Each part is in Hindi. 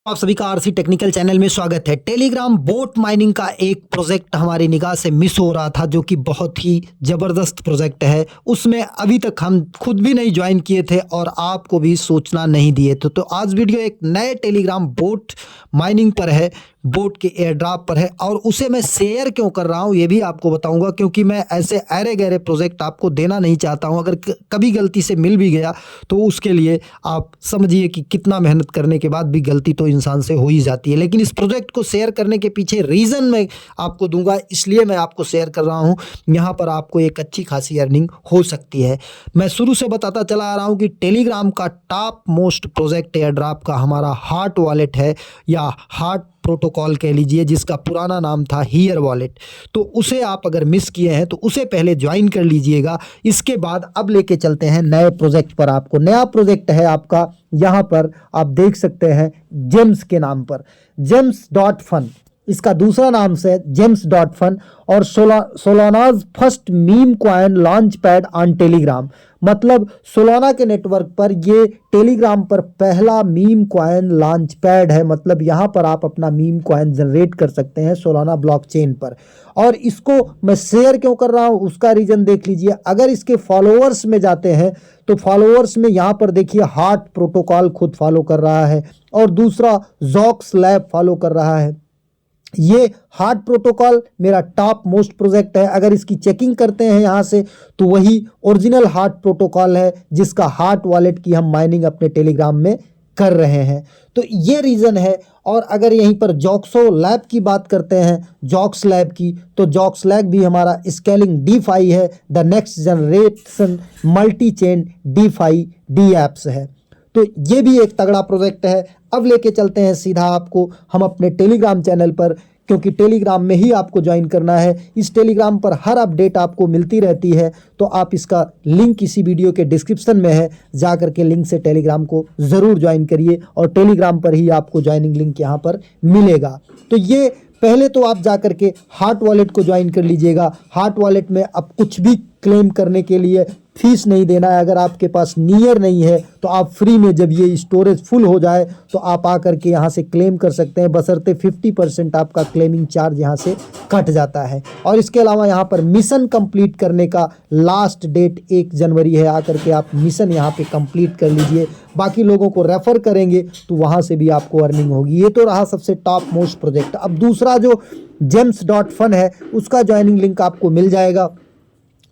आप सभी का आरसी टेक्निकल चैनल में स्वागत है। टेलीग्राम बोट माइनिंग का एक प्रोजेक्ट हमारी निगाह से मिस हो रहा था, जो कि बहुत ही ज़बरदस्त प्रोजेक्ट है। उसमें अभी तक हम खुद भी नहीं ज्वाइन किए थे और आपको भी सूचना नहीं दिए थे। तो आज वीडियो एक नए टेलीग्राम बोट माइनिंग पर है, बोट के एयर ड्रॉप पर है, और उसे मैं शेयर क्यों कर रहा हूँ ये भी आपको बताऊंगा, क्योंकि मैं ऐसे अरे गहरे प्रोजेक्ट आपको देना नहीं चाहता हूँ। अगर कभी गलती से मिल भी गया तो उसके लिए आप समझिए कि कितना मेहनत करने के बाद भी गलती तो इंसान से हो ही जाती है। लेकिन इस प्रोजेक्ट को शेयर करने के पीछे रीज़न मैं आपको दूंगा, इसलिए मैं आपको शेयर कर रहा हूँ। यहाँ पर आपको एक अच्छी खासी अर्निंग हो सकती है। मैं शुरू से बताता चला आ रहा हूँ कि टेलीग्राम का top most project air drop का हमारा हार्ट वॉलेट है, या हार्ट प्रोटोकॉल कह लीजिए, जिसका पुराना नाम था हियर वॉलेट। तो उसे आप अगर मिस किए हैं तो उसे पहले ज्वाइन कर लीजिएगा। इसके बाद अब लेके चलते हैं नए प्रोजेक्ट पर। आपको नया प्रोजेक्ट है आपका, यहाँ पर आप देख सकते हैं जेम्स के नाम पर, जेम्स डॉट फन इसका दूसरा नाम से जेम्स डॉट फन, और Solana's first meme coin launch pad on Telegram. मतलब सोलाना के नेटवर्क पर ये टेलीग्राम पर पहला मीम कॉइन लॉन्च पैड है। मतलब यहाँ पर आप अपना मीम कॉइन जनरेट कर सकते हैं सोलाना ब्लॉकचेन पर। और इसको मैं शेयर क्यों कर रहा हूँ उसका रीज़न देख लीजिए। अगर इसके फॉलोअर्स में जाते हैं तो फॉलोअर्स में यहाँ पर देखिए हार्ट प्रोटोकॉल खुद फॉलो कर रहा है, और दूसरा जॉक्स लैब फॉलो कर रहा है। ये हार्ट प्रोटोकॉल मेरा टॉप मोस्ट प्रोजेक्ट है। अगर इसकी चेकिंग करते हैं यहाँ से तो वही ओरिजिनल हार्ट प्रोटोकॉल है, जिसका हार्ट वॉलेट की हम माइनिंग अपने टेलीग्राम में कर रहे हैं। तो ये रीज़न है। और अगर यहीं पर जॉक्सो लैब की बात करते हैं, जॉक्स लैब की, तो जॉक्स लैब भी हमारा स्केलिंग डीफाई है, the next generation multi chain DeFi D apps है। तो ये भी एक तगड़ा प्रोजेक्ट है। अब लेके चलते हैं सीधा आपको हम अपने टेलीग्राम चैनल पर, क्योंकि टेलीग्राम में ही आपको ज्वाइन करना है। इस टेलीग्राम पर हर अपडेट आपको मिलती रहती है। तो आप इसका लिंक इसी वीडियो के डिस्क्रिप्शन में है, जा करके लिंक से टेलीग्राम को ज़रूर ज्वाइन करिए, और टेलीग्राम पर ही आपको ज्वाइनिंग लिंक यहाँ पर मिलेगा। तो ये पहले तो आप जा करके हार्ट वॉलेट को ज्वाइन कर लीजिएगा। हार्ट वॉलेट में अब कुछ भी क्लेम करने के लिए फीस नहीं देना है। अगर आपके पास नियर नहीं है तो आप फ्री में, जब ये स्टोरेज फुल हो जाए तो आप आकर के यहाँ से क्लेम कर सकते हैं, बशर्ते 50% आपका क्लेमिंग चार्ज यहाँ से कट जाता है। और इसके अलावा यहाँ पर मिशन कंप्लीट करने का लास्ट डेट 1 जनवरी है। आकर के आप मिशन यहाँ पे कंप्लीट कर लीजिए। बाकी लोगों को रेफ़र करेंगे तो वहाँ से भी आपको अर्निंग होगी। ये तो रहा सबसे टॉप मोस्ट प्रोजेक्ट। अब दूसरा जो जेम्स डॉट फन है, उसका ज्वाइनिंग लिंक आपको मिल जाएगा।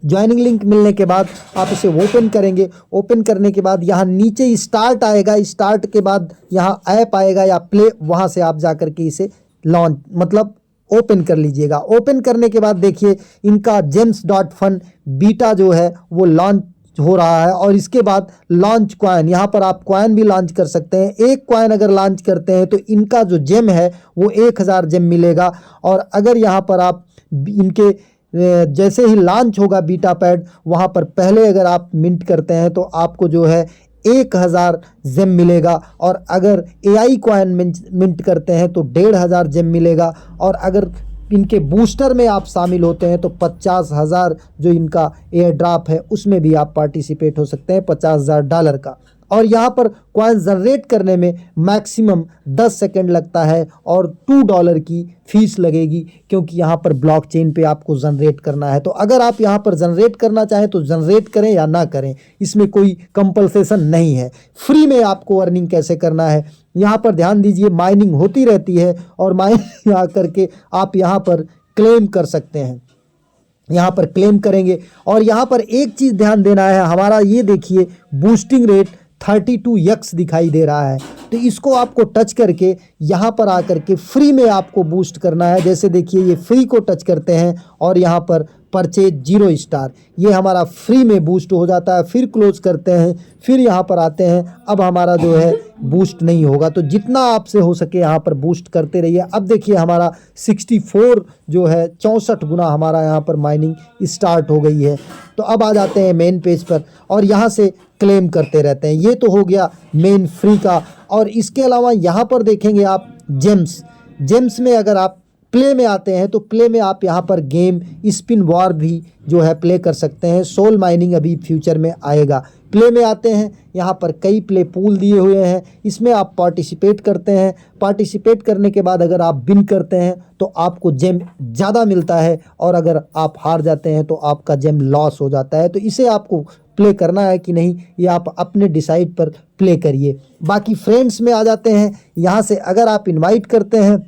ज्वाइनिंग लिंक मिलने के बाद आप इसे ओपन करेंगे। ओपन करने के बाद यहाँ नीचे स्टार्ट आएगा, स्टार्ट के बाद यहाँ ऐप आएगा या प्ले, वहाँ से आप जा कर के इसे लॉन्च मतलब ओपन कर लीजिएगा। ओपन करने के बाद देखिए इनका जेम्स डॉट फन बीटा जो है वो लॉन्च हो रहा है। और इसके बाद लॉन्च कॉइन, यहाँ पर आप कॉइन भी लॉन्च कर सकते हैं। एक कॉइन अगर लॉन्च करते हैं तो इनका जो जेम है वो 1000 जेम मिलेगा। और अगर यहाँ पर आप इनके जैसे ही लॉन्च होगा बीटा पैड, वहाँ पर पहले अगर आप मिंट करते हैं तो आपको जो है 1000 जेम मिलेगा। और अगर एआई कॉइन मिंट करते हैं तो 1500 जेम मिलेगा। और अगर इनके बूस्टर में आप शामिल होते हैं तो 50,000 जो इनका एयर ड्रॉप है उसमें भी आप पार्टिसिपेट हो सकते हैं, $50,000 का। और यहाँ पर कॉइन जनरेट करने में मैक्सिमम 10 सेकंड लगता है, और $2 की फ़ीस लगेगी, क्योंकि यहाँ पर ब्लॉकचेन पे आपको जनरेट करना है। तो अगर आप यहाँ पर जनरेट करना चाहें तो जनरेट करें या ना करें, इसमें कोई कंपल्सेशन नहीं है। फ्री में आपको अर्निंग कैसे करना है, यहाँ पर ध्यान दीजिए। माइनिंग होती रहती है, और माइनिंग आ करके आप यहाँ पर क्लेम कर सकते हैं। यहाँ पर क्लेम करेंगे, और यहाँ पर एक चीज़ ध्यान देना है, हमारा ये देखिए बूस्टिंग रेट 32x दिखाई दे रहा है। तो इसको आपको टच करके यहाँ पर आकर के फ्री में आपको बूस्ट करना है। जैसे देखिए ये फ्री को टच करते हैं और यहाँ पर परचेज 0 स्टार, ये हमारा फ्री में बूस्ट हो जाता है। फिर क्लोज करते हैं, फिर यहाँ पर आते हैं। अब हमारा जो है बूस्ट नहीं होगा, तो जितना आपसे हो सके यहाँ पर बूस्ट करते रहिए। अब देखिए हमारा 64 जो है 64 गुना हमारा यहाँ पर माइनिंग स्टार्ट हो गई है। तो अब आ जाते हैं मेन पेज पर, और यहाँ से क्लेम करते रहते हैं। ये तो हो गया मेन फ्री का। और इसके अलावा यहाँ पर देखेंगे आप जेम्स में अगर आप प्ले में आते हैं तो प्ले में आप यहाँ पर गेम स्पिन वॉर भी जो है प्ले कर सकते हैं। सोल माइनिंग अभी फ्यूचर में आएगा, प्ले में आते हैं। यहाँ पर कई प्ले पूल दिए हुए हैं, इसमें आप पार्टिसिपेट करते हैं। पार्टिसिपेट करने के बाद अगर आप विन करते हैं तो आपको जेम ज़्यादा मिलता है, और अगर आप हार जाते हैं तो आपका जेम लॉस हो जाता है। तो इसे आपको प्ले करना है कि नहीं, ये आप अपने डिसाइड पर प्ले करिए। बाकी फ्रेंड्स में आ जाते हैं। यहाँ से अगर आप इनवाइट करते हैं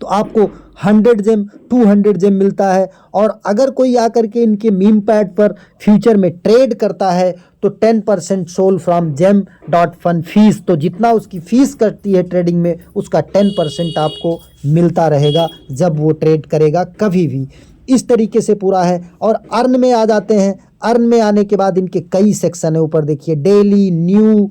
तो आपको 100 जेम 200 जेम मिलता है, और अगर कोई आकर के इनके मीम पैड पर फ्यूचर में ट्रेड करता है तो 10% sol from gem dot fun fees, तो जितना उसकी फ़ीस कटती है ट्रेडिंग में उसका 10% आपको मिलता रहेगा जब वो ट्रेड करेगा कभी भी। इस तरीके से पूरा है। और अर्न में आ जाते हैं। अर्न में आने के बाद इनके कई सेक्शन है, ऊपर देखिए daily, new,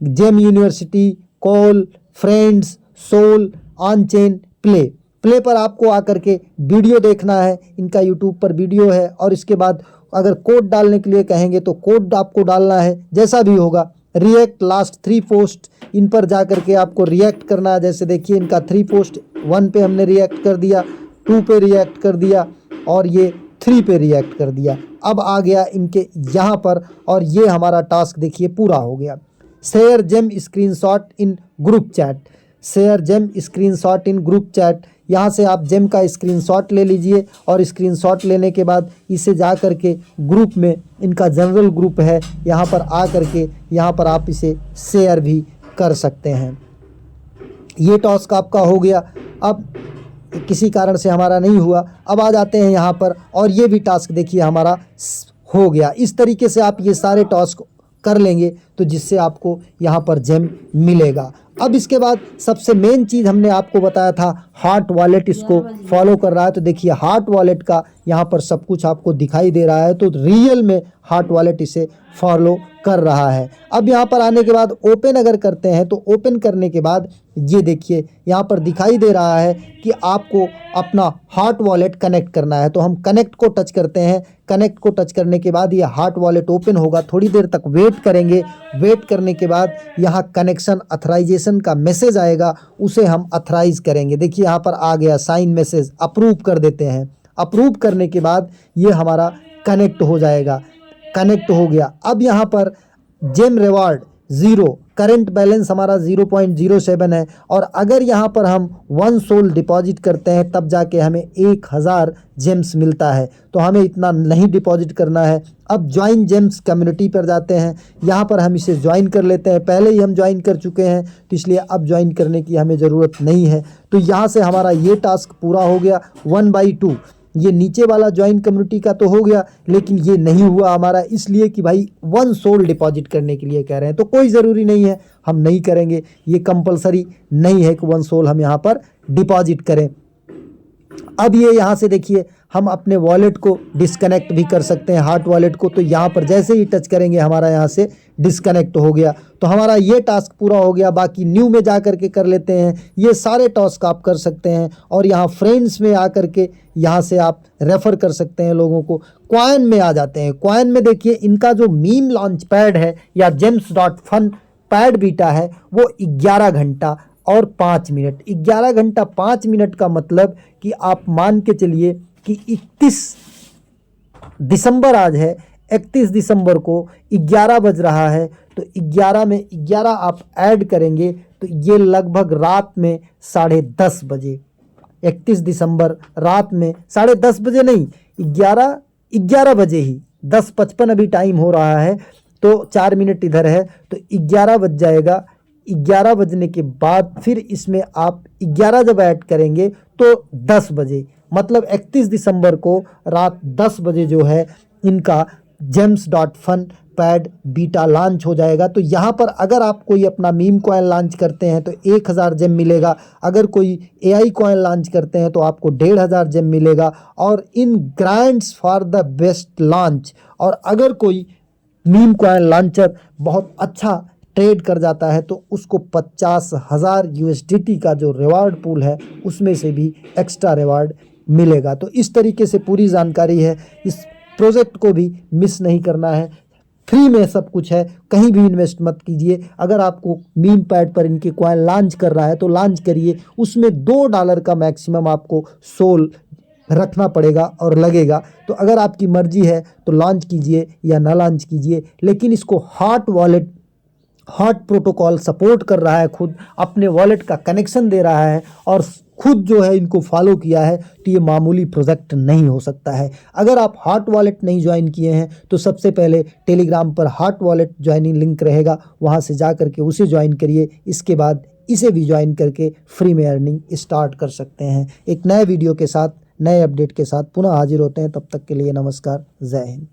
gem university, call, friends, sol, on chain, play. Play पर आपको आकर के वीडियो देखना है, इनका यूट्यूब पर वीडियो है, और इसके बाद अगर कोड डालने के लिए कहेंगे तो कोड आपको डालना है, जैसा भी होगा। रिएक्ट लास्ट 3 पोस्ट, इन पर जा कर के आपको रिएक्ट करना है। जैसे देखिए इनका 3 पोस्ट, 1 पे हमने रिएक्ट कर दिया, 2 पे रिएक्ट कर दिया, और ये 3 पे रिएक्ट कर दिया। अब आ गया इनके यहाँ पर, और ये हमारा टास्क देखिए पूरा हो गया। Share gem screenshot in group chat, share gem screenshot in group chat. यहाँ से आप जेम का स्क्रीनशॉट ले लीजिए, और स्क्रीनशॉट लेने के बाद इसे जा कर के ग्रुप में, इनका जनरल ग्रुप है, यहाँ पर आ कर के यहाँ पर आप इसे शेयर भी कर सकते हैं। ये टास्क आपका हो गया। अब किसी कारण से हमारा नहीं हुआ, अब आ जाते हैं यहाँ पर, और ये भी टास्क देखिए हमारा हो गया। इस तरीके से आप ये सारे टास्क कर लेंगे तो जिससे आपको यहाँ पर जेम मिलेगा। अब इसके बाद सबसे मेन चीज़ हमने आपको बताया था, हार्ट वॉलेट इसको फॉलो कर रहा है। तो देखिए हार्ट वॉलेट का यहाँ पर सब कुछ आपको दिखाई दे रहा है, तो रियल में हार्ट वॉलेट इसे फॉलो कर रहा है। अब यहाँ पर आने के बाद ओपन अगर करते हैं तो ओपन करने के बाद ये देखिए यहाँ पर दिखाई दे रहा है कि आपको अपना हार्ट वॉलेट कनेक्ट करना है। तो हम कनेक्ट को टच करते हैं। कनेक्ट को टच करने के बाद ये हार्ट वॉलेट ओपन होगा। थोड़ी देर तक वेट करेंगे। वेट करने के बाद यहाँ कनेक्शन अथराइजेशन का मैसेज आएगा, उसे हम अथराइज करेंगे। देखिए यहाँ पर आ गया साइन मैसेज, अप्रूव कर देते हैं। अप्रूव करने के बाद ये हमारा कनेक्ट हो जाएगा। कनेक्ट हो गया। अब यहाँ पर जेम रिवार्ड 0, करंट बैलेंस हमारा 0.07 है, और अगर यहाँ पर हम 1 सोल डिपॉजिट करते हैं तब जाके हमें 1000 जेम्स मिलता है। तो हमें इतना नहीं डिपॉजिट करना है। अब ज्वाइन जेम्स कम्युनिटी पर जाते हैं। यहाँ पर हम इसे ज्वाइन कर लेते हैं। पहले ही हम ज्वाइन कर चुके हैं तो इसलिए अब ज्वाइन करने की हमें ज़रूरत नहीं है। तो यहाँ से हमारा ये टास्क पूरा हो गया 1/2। ये नीचे वाला ज्वाइन कम्युनिटी का तो हो गया, लेकिन ये नहीं हुआ हमारा, इसलिए कि भाई 1 सोल डिपॉजिट करने के लिए कह रहे हैं। तो कोई ज़रूरी नहीं है, हम नहीं करेंगे। ये कंपलसरी नहीं है कि 1 सोल हम यहाँ पर डिपॉजिट करें। अब ये यहाँ से देखिए हम अपने वॉलेट को डिस्कनेक्ट भी कर सकते हैं, हार्ट वॉलेट को। तो यहाँ पर जैसे ही टच करेंगे हमारा यहाँ से डिस्कनेक्ट हो गया। तो हमारा ये टास्क पूरा हो गया। बाकी न्यू में जा कर के कर लेते हैं। ये सारे टास्क आप कर सकते हैं, और यहाँ फ्रेंड्स में आ कर के यहाँ से आप रेफ़र कर सकते हैं लोगों को। कॉइन में आ जाते हैं। कॉइन में देखिए इनका जो मीम लॉन्च पैड है या gems.fun पैड बीटा है वो 11 घंटा और 5 मिनट। 11 घंटा 5 मिनट का मतलब कि आप मान के चलिए कि 31 दिसंबर आज है, 31 दिसंबर को 11 बज रहा है। तो 11 में 11 आप ऐड करेंगे तो ये लगभग रात में 10:30 बजे, 31 दिसंबर रात में 10:30 बजे नहीं, 11 बजे ही, 10:55 अभी टाइम हो रहा है, तो 4 मिनट इधर है तो 11 बज जाएगा। 11 बजने के बाद फिर इसमें आप 11 जब ऐड करेंगे तो 10 बजे, मतलब 31 दिसंबर को रात 10 बजे जो है इनका gems.fun पैड बीटा लॉन्च हो जाएगा। तो यहाँ पर अगर आप कोई अपना मीम कॉइन लॉन्च करते हैं तो 1000 जेम मिलेगा। अगर कोई AI कॉइन लॉन्च करते हैं तो आपको 1500 जेम मिलेगा, और in grants for the best launch. और अगर कोई मीम कॉइन लॉन्चर बहुत अच्छा ट्रेड कर जाता है तो उसको 50,000 USDT का जो रिवार्ड पूल है उसमें से भी एक्स्ट्रा रिवार्ड मिलेगा। तो इस तरीके से पूरी जानकारी है। इस प्रोजेक्ट को भी मिस नहीं करना है, फ्री में सब कुछ है, कहीं भी इन्वेस्ट मत कीजिए। अगर आपको मीम पैड पर इनके कॉइन लॉन्च कर रहा है तो लॉन्च करिए, उसमें $2 का मैक्सिमम आपको सोल रखना पड़ेगा और लगेगा। तो अगर आपकी मर्जी है तो लॉन्च कीजिए या ना लॉन्च कीजिए, लेकिन इसको हॉट प्रोटोकॉल सपोर्ट कर रहा है, खुद अपने वॉलेट का कनेक्शन दे रहा है और खुद जो है इनको फॉलो किया है, तो ये मामूली प्रोजेक्ट नहीं हो सकता है। अगर आप हॉट वॉलेट नहीं ज्वाइन किए हैं तो सबसे पहले टेलीग्राम पर हॉट वॉलेट ज्वाइनिंग लिंक रहेगा, वहाँ से जा करके उसे ज्वाइन करिए। इसके बाद इसे भी ज्वाइन करके फ्री में अर्निंग स्टार्ट कर सकते हैं। एक नए वीडियो के साथ, नए अपडेट के साथ पुनः हाजिर होते हैं। तब तक के लिए नमस्कार, जय हिंद।